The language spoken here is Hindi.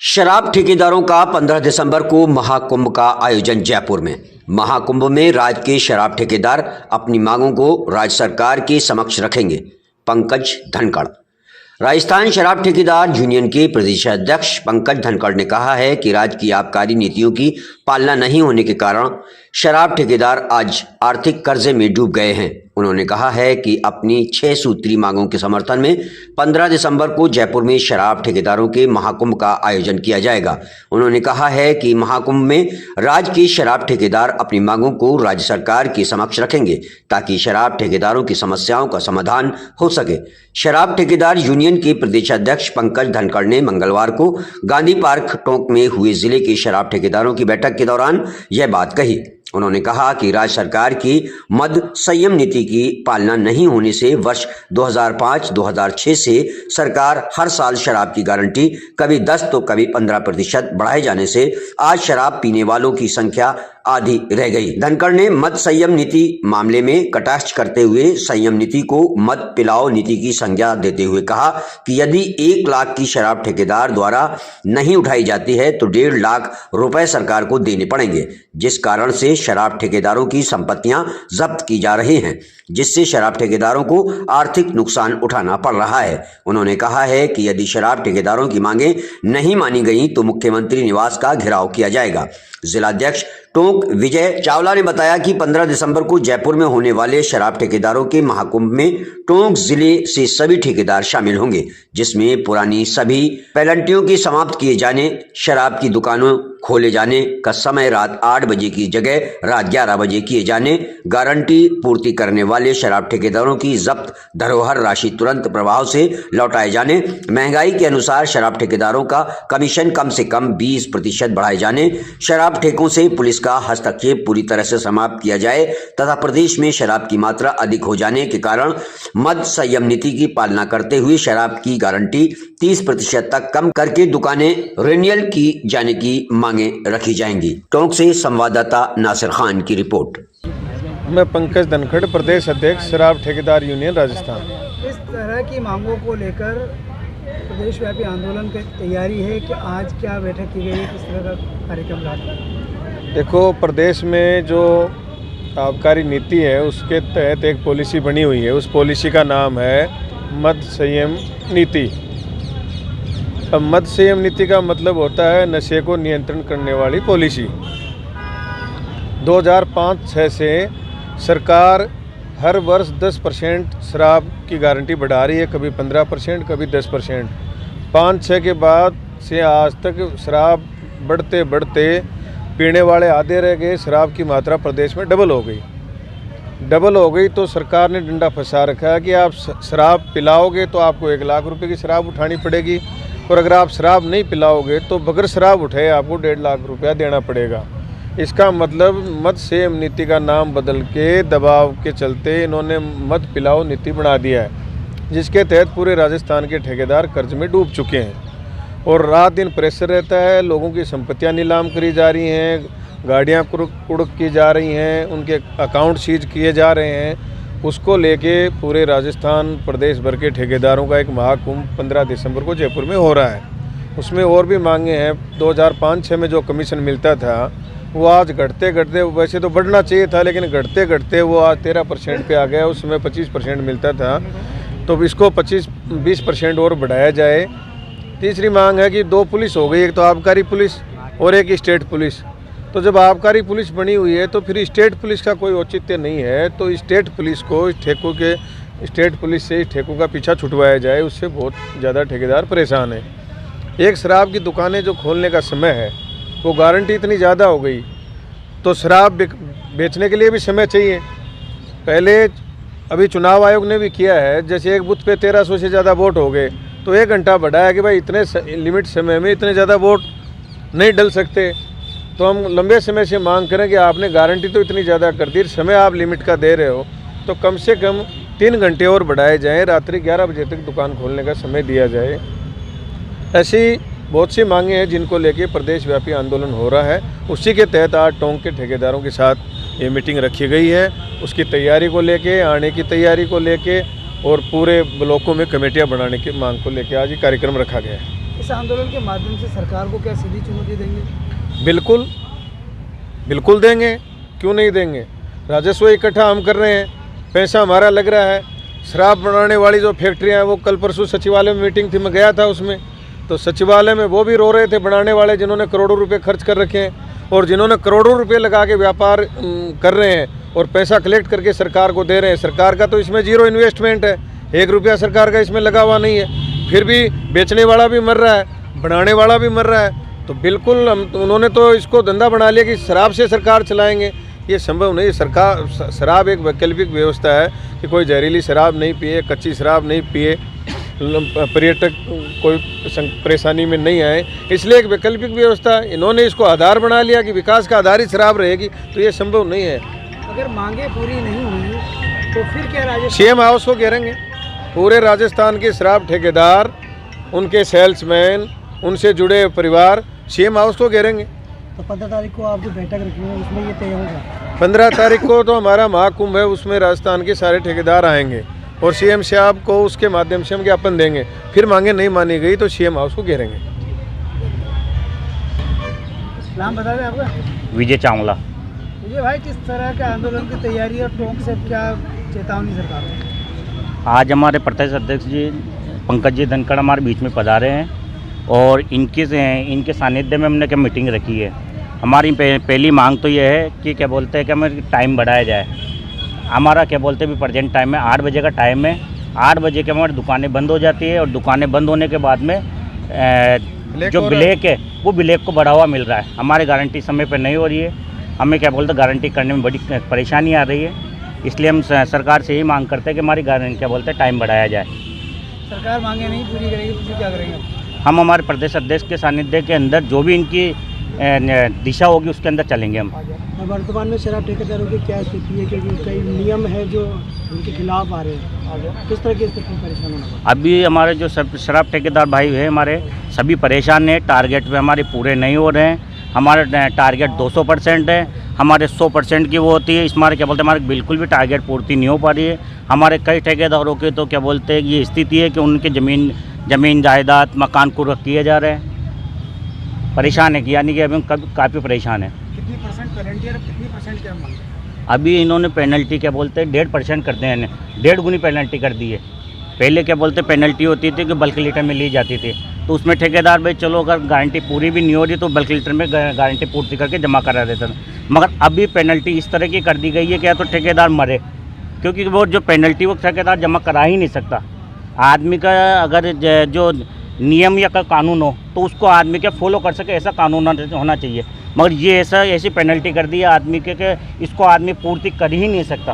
शराब ठेकेदारों का 15 दिसंबर को महाकुंभ का आयोजन जयपुर में। महाकुंभ में राज्य के शराब ठेकेदार अपनी मांगों को राज्य सरकार के समक्ष रखेंगे। पंकज धनखड़। राजस्थान शराब ठेकेदार यूनियन के प्रदेश अध्यक्ष पंकज धनखड़ ने कहा है कि राज्य की आबकारी नीतियों की पालना नहीं होने के कारण शराब ठेकेदार आज आर्थिक कर्जे में डूब गए हैं। उन्होंने कहा है कि अपनी 6 सूत्री मांगों के समर्थन में 15 दिसंबर को जयपुर में शराब ठेकेदारों के महाकुंभ का आयोजन किया जाएगा। उन्होंने कहा है कि महाकुंभ में राज्य के शराब ठेकेदार अपनी मांगों को राज्य सरकार के समक्ष रखेंगे ताकि शराब ठेकेदारों की समस्याओं का समाधान हो सके। शराब ठेकेदार यूनियन के प्रदेश अध्यक्ष पंकज धनखड़ ने मंगलवार को गांधी पार्क टोंक में हुए जिले के शराब ठेकेदारों की बैठक के दौरान यह बात कही। उन्होंने कहा कि राज्य सरकार की मद संयम नीति की पालना नहीं होने से वर्ष 2005-2006 से सरकार हर साल शराब की गारंटी कभी 10 तो कभी 15% बढ़ाए जाने से आज शराब पीने वालों की संख्या आधी रह गई। धनखड़ ने मद संयम नीति मामले में कटाक्ष करते हुए संयम नीति को मद पिलाओ नीति की संज्ञा देते हुए कहा कि यदि 1 लाख की शराब ठेकेदार द्वारा नहीं उठाई जाती है तो 1.5 लाख रुपए सरकार को देने पड़ेंगे, जिस कारण से शराब ठेकेदारों की संपत्तियां जब्त की जा रही हैं, जिससे शराब ठेकेदारों को आर्थिक नुकसान उठाना पड़ रहा है। उन्होंने कहा है कि यदि शराब ठेकेदारों की मांगें नहीं मानी गई तो मुख्यमंत्री निवास का घेराव किया जाएगा। जिलाध्यक्ष टोंक विजय चावला ने बताया कि 15 दिसंबर को जयपुर में होने वाले शराब ठेकेदारों के महाकुंभ में टोंक जिले से सभी ठेकेदार शामिल होंगे, जिसमें पुरानी सभी पेनल्टियों की समाप्त किए जाने, शराब की दुकानों खोले जाने का समय रात 8 बजे की जगह रात 11 बजे किए जाने, गारंटी पूर्ति करने वाले शराब ठेकेदारों की जब्त धरोहर राशि तुरंत प्रभाव से लौटाए जाने, महंगाई के अनुसार शराब ठेकेदारों का कमीशन कम से कम 20% बढ़ाए जाने, शराब ठेकों से पुलिस का हस्तक्षेप पूरी तरह से समाप्त किया जाए तथा प्रदेश में शराब की मात्रा अधिक हो जाने के कारण मद संयम नीति की पालना करते हुए शराब की गारंटी 30% तक कम करके दुकानें रिन्यूअल की जाने की मांगें रखी जाएंगी। टोंक से संवाददाता नासिर खान की रिपोर्ट। मैं पंकज धनखड़, प्रदेश अध्यक्ष शराब ठेकेदार यूनियन राजस्थान। इस तरह की मांगों को लेकर प्रदेशव्यापी आंदोलन की तैयारी है कि आज क्या बैठक की गई है, किस तरह का कार्यक्रम रहा? देखो, प्रदेश में जो आबकारी नीति है उसके तहत एक पॉलिसी बनी हुई है। उस पॉलिसी का नाम है मद संयम नीति। अब मद संयम नीति का मतलब होता है नशे को नियंत्रण करने वाली पॉलिसी। 2005-06 से सरकार हर वर्ष 10% शराब की गारंटी बढ़ा रही है, कभी 15%, कभी 10%। 5-6 के बाद से आज तक शराब बढ़ते बढ़ते पीने वाले आधे रह गए। शराब की मात्रा प्रदेश में डबल हो गई तो सरकार ने डंडा फंसा रखा है कि आप शराब पिलाओगे तो आपको 1 लाख रुपए की शराब उठानी पड़ेगी, और अगर आप शराब नहीं पिलाओगे तो बगैर शराब उठाए आपको 1.5 लाख रुपया देना पड़ेगा। इसका मतलब मद संयम नीति का नाम बदल के दबाव के चलते इन्होंने मद पिलाओ नीति बना दिया है, जिसके तहत पूरे राजस्थान के ठेकेदार कर्ज में डूब चुके हैं और रात दिन प्रेशर रहता है। लोगों की संपत्तियां नीलाम करी जा रही हैं, गाड़ियां कुड़क की जा रही हैं, उनके अकाउंट सीज किए जा रहे हैं। उसको लेके पूरे राजस्थान प्रदेश भर के ठेकेदारों का एक महाकुंभ 15 दिसंबर को जयपुर में हो रहा है। उसमें और भी मांगे हैं। 2005-06 में जो कमीशन मिलता था वो आज घटते घटते, वैसे तो बढ़ना चाहिए था लेकिन घटते घटते वो आज 13% पे आ गया। उस समय 25% मिलता था, तो इसको 25-20% और बढ़ाया जाए। तीसरी मांग है कि 2 पुलिस हो गई, एक तो आबकारी पुलिस और एक स्टेट पुलिस। तो जब आबकारी पुलिस बनी हुई है तो फिर स्टेट पुलिस का कोई औचित्य नहीं है, तो स्टेट पुलिस को स्टेट पुलिस से ठेकों का पीछा छुटवाया जाए। उससे बहुत ज़्यादा ठेकेदार परेशान है। एक शराब की दुकानें जो खोलने का समय है वो गारंटी इतनी ज़्यादा हो गई तो शराब बेचने के लिए भी समय चाहिए। पहले अभी चुनाव आयोग ने भी किया है, जैसे एक बूथ पे 1300 से ज़्यादा वोट हो गए तो 1 घंटा बढ़ाया कि भाई इतने लिमिट समय में इतने ज़्यादा वोट नहीं डल सकते। तो हम लंबे समय से मांग करें कि आपने गारंटी तो इतनी ज़्यादा कर दी, समय आप लिमिट का दे रहे हो तो कम से कम 3 घंटे और बढ़ाए जाएं, रात्रि 11 बजे तक दुकान खोलने का समय दिया जाए। ऐसी बहुत सी मांगे हैं जिनको लेके प्रदेशव्यापी आंदोलन हो रहा है। उसी के तहत आज टोंक के ठेकेदारों के साथ ये मीटिंग रखी गई है। उसकी तैयारी को लेके, आने की तैयारी को लेके और पूरे ब्लॉकों में कमेटियां बनाने की मांग को लेके आज ये कार्यक्रम रखा गया है। आंदोलन के माध्यम से सरकार को क्या सीधी चुनौती देंगे? बिल्कुल बिल्कुल देंगे, क्यों नहीं देंगे। राजस्व इकट्ठा हम कर रहे हैं, पैसा हमारा लग रहा है। शराब बनाने वाली जो फैक्ट्रियां हैं वो कल परसों सचिवालय में मीटिंग थी, मैं गया था उसमें, तो सचिवालय में वो भी रो रहे थे बनाने वाले, जिन्होंने करोड़ों रुपए खर्च कर रखे हैं और जिन्होंने करोड़ों रुपए लगा के व्यापार कर रहे हैं और पैसा कलेक्ट करके सरकार को दे रहे हैं। सरकार का तो इसमें जीरो इन्वेस्टमेंट है, 1 रुपया सरकार का इसमें लगा हुआ नहीं है, फिर भी बेचने वाला भी मर रहा है, बनाने वाला भी मर रहा है। तो बिल्कुल उन्होंने तो इसको धंधा बना लिया कि शराब से सरकार चलाएंगे, ये संभव नहीं। सरकार शराब एक वैकल्पिक व्यवस्था है कि कोई जहरीली शराब नहीं पिए, कच्ची शराब नहीं पिए, पर्यटक कोई परेशानी में नहीं आए, इसलिए एक वैकल्पिक व्यवस्था। इन्होंने इसको आधार बना लिया कि विकास का आधार ही शराब रहेगी, तो ये संभव नहीं है। अगर मांगे पूरी नहीं हुई तो फिर क्या राजस्थान सीएम हाउस को घेरेंगे। पूरे राजस्थान के शराब ठेकेदार, उनके सेल्समैन, उनसे जुड़े परिवार सीएम हाउस को घेरेंगे। तो 15 तारीख को आप जो बैठक रखी है उसमें ये तय होगा? 15 तारीख को तो हमारा महाकुंभ है, उसमें राजस्थान के सारे ठेकेदार आएंगे और सीएम साहब को उसके माध्यम से हम ज्ञापन देंगे। फिर मांगे नहीं मानी गई तो सीएम हाउस को घेरेंगे। नाम बता दें आपका? विजय चावला। विजय भाई, किस तरह के आंदोलन की तैयारी और टोंक से क्या चेतावनी सरकार है? आज हमारे प्रदेश अध्यक्ष जी पंकज जी धनखड़ हमारे बीच में पधारे हैं और इनके सानिध्य में हमने क्या मीटिंग रखी है। हमारी पहली मांग तो ये है कि क्या बोलते हैं कि हमें टाइम बढ़ाया जाए। हमारा क्या बोलते हैं भी प्रेजेंट टाइम है 8 बजे का टाइम है, 8 बजे के हमारी दुकानें बंद हो जाती है और दुकानें बंद होने के बाद में जो ब्लैक है वो ब्लैक को बढ़ावा मिल रहा है। हमारी गारंटी समय पर नहीं हो रही है, हमें क्या बोलते हैं गारंटी करने में बड़ी परेशानी आ रही है, इसलिए हम सरकार से यही मांग करते हैं कि हमारी गारंटी क्या बोलते हैं टाइम बढ़ाया जाए। सरकार मांगे नहीं पूरी करेगी तो फिर क्या करेंगे? हम हमारे प्रदेश अध्यक्ष के सानिध्य के अंदर जो भी इनकी दिशा होगी उसके अंदर चलेंगे हम। वर्तमान में शराब ठेकेदारों की क्या स्थिति है, क्योंकि कई नियम है जो उनके खिलाफ आ रहे हैं, किस तरह की स्थिति में परेशान होना? अभी हमारे जो शराब ठेकेदार भाई हैं हमारे सभी परेशान हैं, टारगेट पे हमारे पूरे नहीं हो रहे हैं। हमारा टारगेट 200% है, हमारे 100% की वो होती है, इसमें क्या बोलते हैं हमारे बिल्कुल भी टारगेट पूर्ति नहीं हो पा रही है। हमारे कई ठेकेदारों के तो क्या बोलते हैं ये स्थिति है कि उनके ज़मीन जायदाद मकान कुर्क किए जा रहे हैं, परेशान है कि यानी कि अभी हम काफ़ी परेशान है। कितनी परसेंट पेनल्टी और कितनी परसेंट क्या मांग? अभी इन्होंने पेनल्टी क्या बोलते हैं 1.5% करते हैं, 1.5 गुनी पेनल्टी कर दी है। पहले क्या बोलते पेनल्टी होती थी कि बल्क लीटर में ली जाती थी, तो उसमें ठेकेदार भाई चलो अगर गारंटी पूरी भी नहीं हो रही तो बल्क लीटर में गारंटी पूर्ति करके जमा करा देता था। मगर अभी पेनल्टी इस तरह की कर दी गई है कि या तो ठेकेदार मरे, क्योंकि वो जो पेनल्टी वो ठेकेदार जमा करा ही नहीं सकता। आदमी का अगर जो नियम या का कानून हो तो उसको आदमी क्या फॉलो कर सके, ऐसा कानून होना चाहिए। मगर ये ऐसी पेनल्टी कर दी है आदमी के कि इसको आदमी पूर्ति कर ही नहीं सकता।